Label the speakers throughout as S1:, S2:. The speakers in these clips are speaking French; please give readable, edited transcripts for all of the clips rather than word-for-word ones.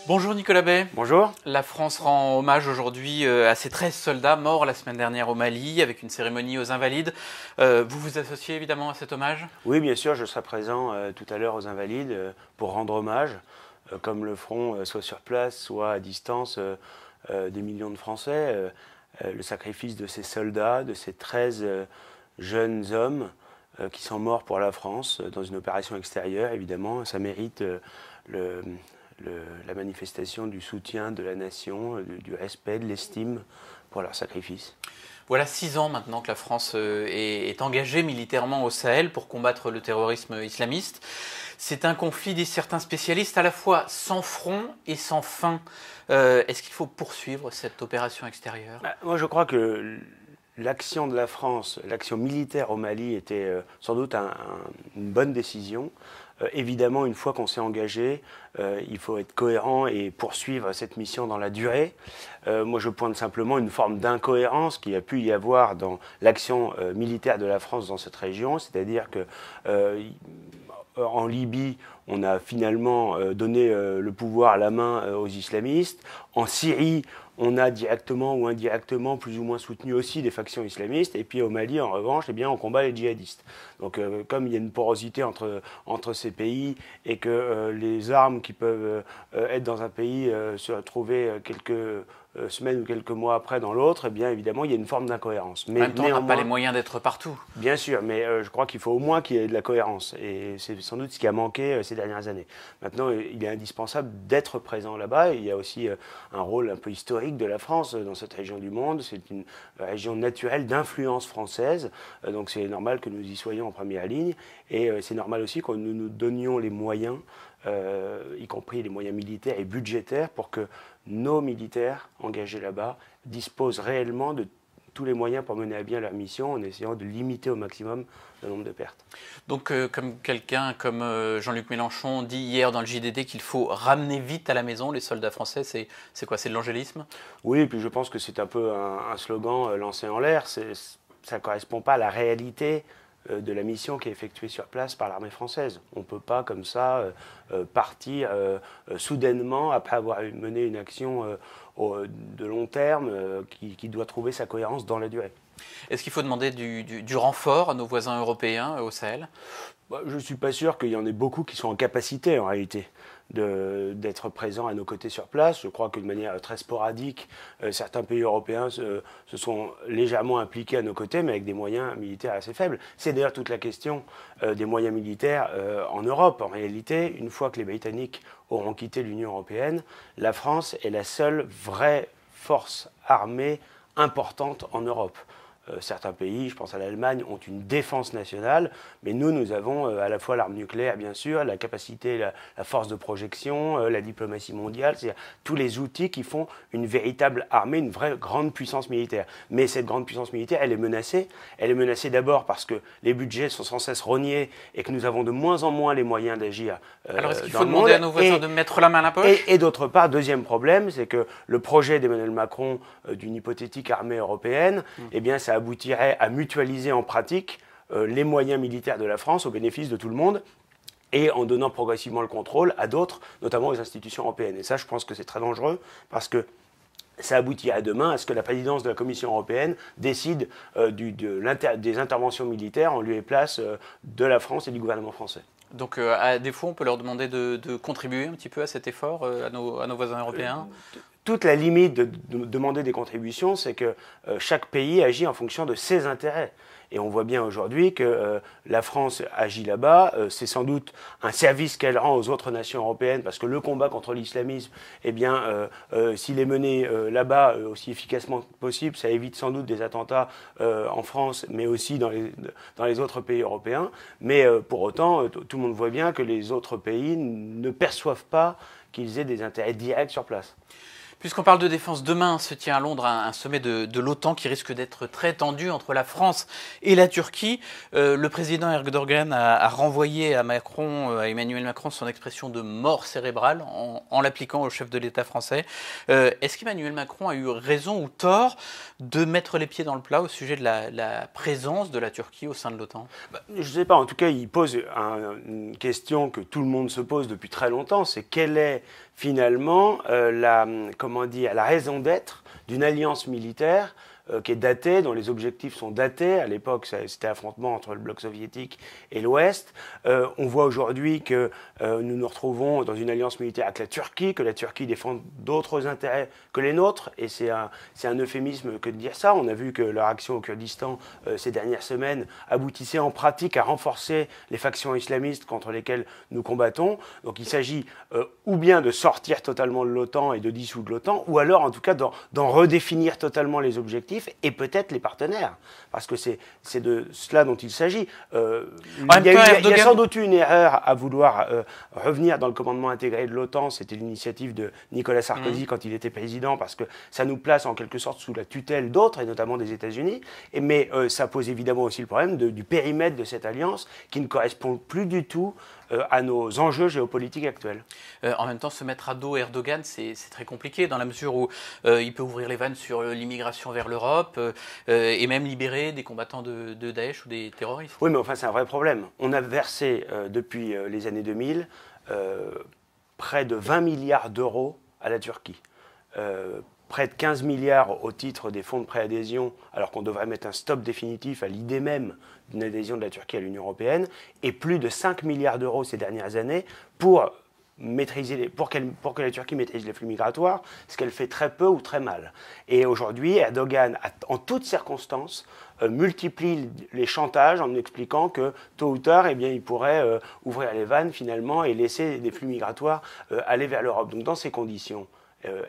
S1: Bonjour Nicolas Bay.
S2: Bonjour.
S1: La France rend hommage aujourd'hui à ses 13 soldats morts la semaine dernière au Mali avec une cérémonie aux Invalides. Vous vous associez évidemment à cet hommage?
S2: Oui, bien sûr, je serai présent tout à l'heure aux Invalides pour rendre hommage, comme le feront soit sur place, soit à distance des millions de Français. Le sacrifice de ces soldats, de ces 13 jeunes hommes qui sont morts pour la France dans une opération extérieure, évidemment, ça mérite la manifestation du soutien de la nation, du respect, de l'estime pour leur sacrifice.
S1: Voilà 6 ans maintenant que la France est engagée militairement au Sahel pour combattre le terrorisme islamiste. C'est un conflit, disent certains spécialistes, à la fois sans front et sans fin. Est-ce qu'il faut poursuivre cette opération extérieure?
S2: Moi, je crois que l'action de la France, l'action militaire au Mali était sans doute une bonne décision. Évidemment, une fois qu'on s'est engagé, il faut être cohérent et poursuivre cette mission dans la durée. Moi, je pointe simplement une forme d'incohérence qu'il y a pu y avoir dans l'action militaire de la France dans cette région, c'est-à-dire que en Libye, on a finalement donné le pouvoir à la main aux islamistes. En Syrie, on a directement ou indirectement plus ou moins soutenu aussi des factions islamistes. Et puis au Mali, en revanche, eh bien, on combat les djihadistes. Donc comme il y a une porosité entre ces pays et que les armes qui peuvent être dans un pays se retrouver quelques semaines ou quelques mois après dans l'autre, eh bien évidemment il y a une forme d'incohérence.
S1: Mais en même temps, on n'a pas les moyens d'être partout.
S2: Bien sûr, mais je crois qu'il faut au moins qu'il y ait de la cohérence. Et c'est sans doute ce qui a manqué ces dernières années. Maintenant, il est indispensable d'être présent là-bas. Il y a aussi un rôle un peu historique de la France dans cette région du monde. C'est une région naturelle d'influence française. Donc c'est normal que nous y soyons en première ligne. Et c'est normal aussi que nous nous donnions les moyens, y compris les moyens militaires et budgétaires, pour que nos militaires engagés là-bas disposent réellement de tous les moyens pour mener à bien leur mission en essayant de limiter au maximum le nombre de pertes.
S1: Donc comme quelqu'un comme Jean-Luc Mélenchon dit hier dans le JDD qu'il faut ramener vite à la maison les soldats français, c'est quoi? C'est de l'angélisme?
S2: Oui, et puis je pense que c'est un peu un slogan lancé en l'air. Ça ne correspond pas à la réalité de la mission qui est effectuée sur place par l'armée française. On ne peut pas comme ça partir soudainement après avoir mené une action de long terme qui doit trouver sa cohérence dans la durée.
S1: Est-ce qu'il faut demander du renfort à nos voisins européens au Sahel?
S2: Je ne suis pas sûr qu'il y en ait beaucoup qui sont en capacité en réalité d'être présents à nos côtés sur place. Je crois que de manière très sporadique, certains pays européens se sont légèrement impliqués à nos côtés, mais avec des moyens militaires assez faibles. C'est d'ailleurs toute la question des moyens militaires en Europe. En réalité, une fois que les Britanniques auront quitté l'Union européenne, la France est la seule vraie force armée importante en Europe. Certains pays, je pense à l'Allemagne, ont une défense nationale, mais nous avons à la fois l'arme nucléaire, bien sûr, la capacité, la force de projection, la diplomatie mondiale, c'est-à-dire tous les outils qui font une véritable armée, une vraie grande puissance militaire. Mais cette grande puissance militaire, elle est menacée. Elle est menacée d'abord parce que les budgets sont sans cesse rognés et que nous avons de moins en moins les moyens d'agir
S1: Alors est-ce qu'il faut demander à nos voisins de mettre la main à la poche?
S2: Et d'autre part, deuxième problème, c'est que le projet d'Emmanuel Macron d'une hypothétique armée européenne, eh bien, ça aboutirait à mutualiser en pratique les moyens militaires de la France au bénéfice de tout le monde et en donnant progressivement le contrôle à d'autres, notamment aux institutions européennes. Et ça, je pense que c'est très dangereux parce que ça aboutirait demain à ce que la présidence de la Commission européenne décide des interventions militaires en lieu et place de la France et du gouvernement français.
S1: Donc à défaut, on peut leur demander de contribuer un petit peu à cet effort à nos voisins européens?
S2: Toute la limite de demander des contributions, c'est que chaque pays agit en fonction de ses intérêts. Et on voit bien aujourd'hui que la France agit là-bas. C'est sans doute un service qu'elle rend aux autres nations européennes, parce que le combat contre l'islamisme, eh bien, s'il est mené là-bas aussi efficacement que possible, ça évite sans doute des attentats en France, mais aussi dans les autres pays européens. Mais pour autant, tout le monde voit bien que les autres pays ne perçoivent pas qu'ils aient des intérêts directs sur place.
S1: Puisqu'on parle de défense, demain se tient à Londres un sommet de l'OTAN qui risque d'être très tendu entre la France et la Turquie. Le président Erdogan a renvoyé à Emmanuel Macron, son expression de mort cérébrale en l'appliquant au chef de l'État français. Est-ce qu'Emmanuel Macron a eu raison ou tort de mettre les pieds dans le plat au sujet de la présence de la Turquie au sein de l'OTAN?
S2: Je ne sais pas, en tout cas, il pose une question que tout le monde se pose depuis très longtemps, c'est quelle est finalement la raison d'être d'une alliance militaire qui est datée, dont les objectifs sont datés. À l'époque, c'était l'affrontement entre le bloc soviétique et l'Ouest. On voit aujourd'hui que nous nous retrouvons dans une alliance militaire avec la Turquie, que la Turquie défend d'autres intérêts que les nôtres, et c'est un euphémisme que de dire ça. On a vu que leur action au Kurdistan ces dernières semaines aboutissait en pratique à renforcer les factions islamistes contre lesquelles nous combattons. Donc il s'agit ou bien de sortir totalement de l'OTAN et de dissoudre l'OTAN, ou alors en tout cas d'en redéfinir totalement les objectifs et peut-être les partenaires, parce que c'est de cela dont il s'agit. Il y a sans doute une erreur à vouloir revenir dans le commandement intégré de l'OTAN. C'était l'initiative de Nicolas Sarkozy quand il était président, parce que ça nous place en quelque sorte sous la tutelle d'autres, et notamment des États-Unis. Mais ça pose évidemment aussi le problème du périmètre de cette alliance qui ne correspond plus du tout à nos enjeux géopolitiques actuels.
S1: En même temps, se mettre à dos Erdogan, c'est très compliqué, dans la mesure où il peut ouvrir les vannes sur l'immigration vers l'Europe et même libérer des combattants de Daesh ou des terroristes.
S2: Oui, mais enfin, c'est un vrai problème. On a versé, depuis les années 2000, près de 20 milliards d'euros à la Turquie. Près de 15 milliards au titre des fonds de préadhésion, alors qu'on devrait mettre un stop définitif à l'idée même d'une adhésion de la Turquie à l'Union européenne, et plus de 5 milliards d'euros ces dernières années pour que la Turquie maîtrise les flux migratoires, ce qu'elle fait très peu ou très mal. Et aujourd'hui, Erdogan, en toutes circonstances, multiplie les chantages en expliquant que tôt ou tard, eh bien, il pourrait ouvrir les vannes finalement et laisser des flux migratoires aller vers l'Europe. Donc dans ces conditions,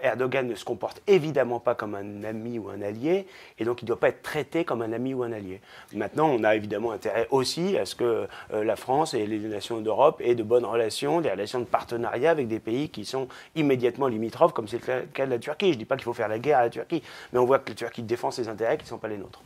S2: Erdogan ne se comporte évidemment pas comme un ami ou un allié, et donc il ne doit pas être traité comme un ami ou un allié. Maintenant, on a évidemment intérêt aussi à ce que la France et les nations d'Europe aient de bonnes relations, des relations de partenariat avec des pays qui sont immédiatement limitrophes, comme c'est le cas de la Turquie. Je ne dis pas qu'il faut faire la guerre à la Turquie, mais on voit que la Turquie défend ses intérêts qui ne sont pas les nôtres.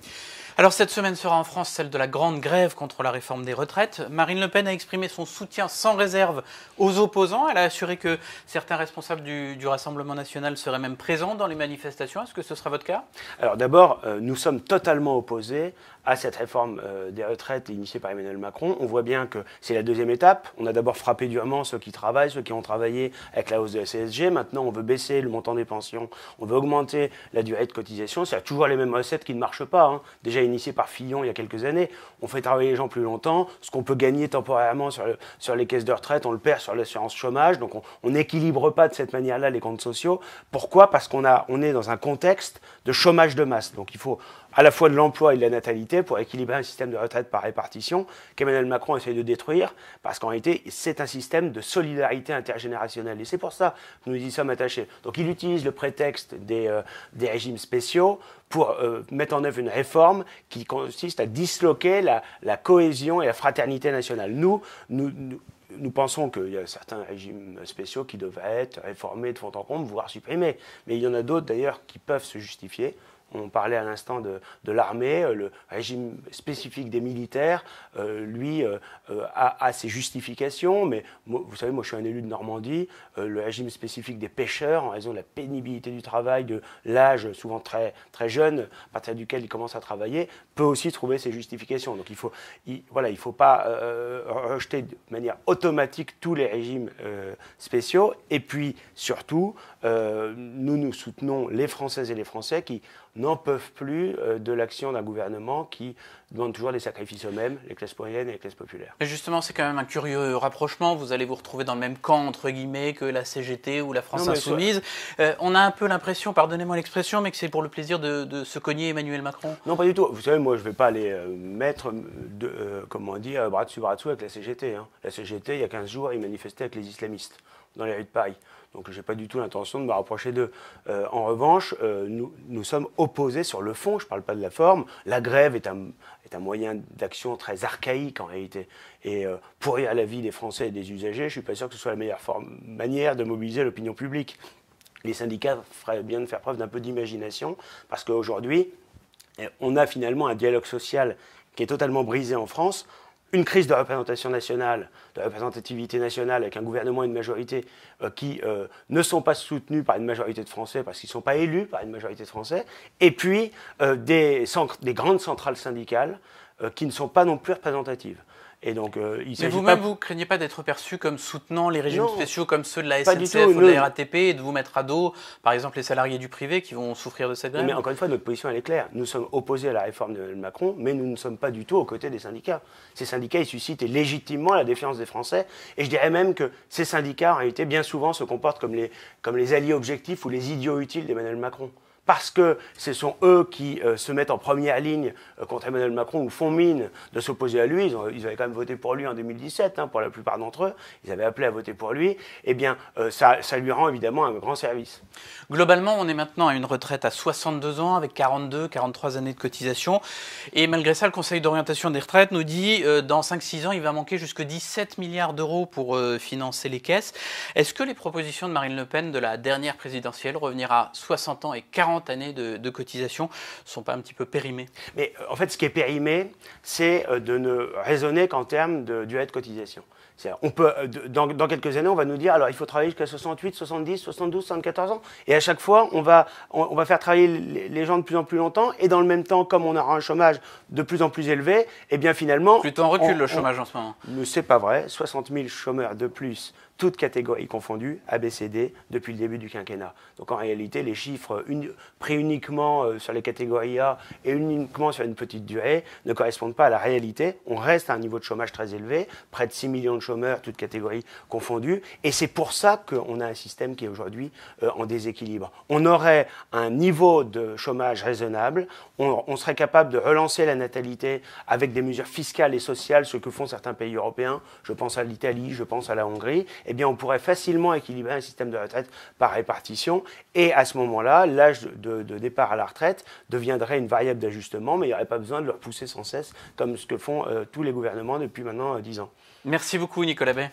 S1: Alors cette semaine sera en France celle de la grande grève contre la réforme des retraites. Marine Le Pen a exprimé son soutien sans réserve aux opposants. Elle a assuré que certains responsables du Rassemblement national seraient même présents dans les manifestations. Est-ce que ce sera votre cas?
S2: Alors d'abord, nous sommes totalement opposés à cette réforme des retraites initiée par Emmanuel Macron. On voit bien que c'est la deuxième étape. On a d'abord frappé durement ceux qui travaillent, ceux qui ont travaillé avec la hausse de la CSG. Maintenant, on veut baisser le montant des pensions. On veut augmenter la durée de cotisation. C'est toujours les mêmes recettes qui ne marchent pas, hein. Déjà initié par Fillon il y a quelques années. On fait travailler les gens plus longtemps. Ce qu'on peut gagner temporairement sur les caisses de retraite, on le perd sur l'assurance chômage. Donc on n'équilibre pas de cette manière-là les comptes sociaux. Pourquoi? Parce qu'on est dans un contexte de chômage de masse. Donc il faut à la fois de l'emploi et de la natalité pour équilibrer un système de retraite par répartition qu'Emmanuel Macron essaie de détruire, parce qu'en réalité, c'est un système de solidarité intergénérationnelle. Et c'est pour ça que nous y sommes attachés. Donc il utilise le prétexte des régimes spéciaux pour mettre en œuvre une réforme qui consiste à disloquer la cohésion et la fraternité nationale. Nous pensons qu'il y a certains régimes spéciaux qui devraient être réformés de fond en comble, voire supprimés. Mais il y en a d'autres d'ailleurs qui peuvent se justifier. On parlait à l'instant de l'armée, le régime spécifique des militaires, lui, a ses justifications, mais vous savez, moi je suis un élu de Normandie, le régime spécifique des pêcheurs, en raison de la pénibilité du travail, de l'âge souvent très, très jeune, à partir duquel ils commencent à travailler, peut aussi trouver ses justifications. Donc il ne faut pas rejeter de manière automatique tous les régimes spéciaux, et puis surtout, nous soutenons les Françaises et les Français qui n'en peuvent plus de l'action d'un gouvernement qui demande toujours des sacrifices eux-mêmes, les classes moyennes et les classes populaires.
S1: Mais justement, c'est quand même un curieux rapprochement. Vous allez vous retrouver dans le même camp, entre guillemets, que la CGT ou la France Insoumise. On a un peu l'impression, pardonnez-moi l'expression, mais que c'est pour le plaisir de se cogner Emmanuel Macron.
S2: Non, pas du tout. Vous savez, moi, je ne vais pas aller mettre, bras dessus, bras dessous avec la CGT. Hein. La CGT, il y a 15 jours, ils manifestaient avec les islamistes dans les rues de Paris. Donc je n'ai pas du tout l'intention de me rapprocher d'eux. En revanche, nous sommes opposés sur le fond, je ne parle pas de la forme. La grève est un moyen d'action très archaïque en réalité. Et pourrir la vie des Français et des usagers, je ne suis pas sûr que ce soit la meilleure manière de mobiliser l'opinion publique. les syndicats feraient bien de faire preuve d'un peu d'imagination, parce qu'aujourd'hui, on a finalement un dialogue social qui est totalement brisé en France, une crise de représentation nationale, de représentativité nationale, avec un gouvernement et une majorité qui ne sont pas soutenus par une majorité de Français parce qu'ils ne sont pas élus par une majorité de Français, et puis des grandes centrales syndicales qui ne sont pas non plus représentatives. Et donc,
S1: mais vous-même, vous ne craignez pas d'être perçu comme soutenant les régimes spéciaux comme ceux de la SNCF ou de la RATP et de vous mettre à dos, par exemple, les salariés du privé qui vont souffrir de cette grève?
S2: Mais encore une fois, notre position, elle est claire. Nous sommes opposés à la réforme de Macron, mais nous ne sommes pas du tout aux côtés des syndicats. Ces syndicats, ils suscitent légitimement la défiance des Français. Et je dirais même que ces syndicats, en réalité, bien souvent, se comportent comme les alliés objectifs ou les idiots utiles d'Emmanuel Macron. Parce que ce sont eux qui se mettent en première ligne contre Emmanuel Macron ou font mine de s'opposer à lui. Ils avaient quand même voté pour lui en 2017, hein, pour la plupart d'entre eux. Ils avaient appelé à voter pour lui. Eh bien, ça lui rend évidemment un grand service.
S1: Globalement, on est maintenant à une retraite à 62 ans avec 43 années de cotisation. Et malgré ça, le Conseil d'orientation des retraites nous dit dans 5-6 ans, il va manquer jusque 17 milliards d'euros pour financer les caisses. Est-ce que les propositions de Marine Le Pen de la dernière présidentielle, revenir à 60 ans et 40 années de cotisation, ne sont pas un petit peu périmées?
S2: Mais en fait, ce qui est périmé, c'est de ne raisonner qu'en termes de durée de cotisation. On peut, dans quelques années, on va nous dire, alors il faut travailler jusqu'à 68, 70, 72, 74 ans. Et à chaque fois, on va faire travailler les gens de plus en plus longtemps. Et dans le même temps, comme on aura un chômage de plus en plus élevé, eh bien finalement...
S1: Plutôt en recul le chômage en ce moment.
S2: Mais c'est pas vrai. 60 000 chômeurs de plus, toutes catégories confondues, ABCD, depuis le début du quinquennat. Donc en réalité, les chiffres pris uniquement sur les catégories A et uniquement sur une petite durée ne correspondent pas à la réalité. On reste à un niveau de chômage très élevé, près de 6 millions de chômeurs, toutes catégories confondues. Et c'est pour ça qu'on a un système qui est aujourd'hui en déséquilibre. On aurait un niveau de chômage raisonnable, on serait capable de relancer la natalité avec des mesures fiscales et sociales, ce que font certains pays européens. Je pense à l'Italie, je pense à la Hongrie. Eh bien, on pourrait facilement équilibrer un système de retraite par répartition. Et à ce moment-là, l'âge de départ à la retraite deviendrait une variable d'ajustement, mais il n'y aurait pas besoin de le repousser sans cesse, comme ce que font tous les gouvernements depuis maintenant 10 ans.
S1: Merci beaucoup, Nicolas Bay.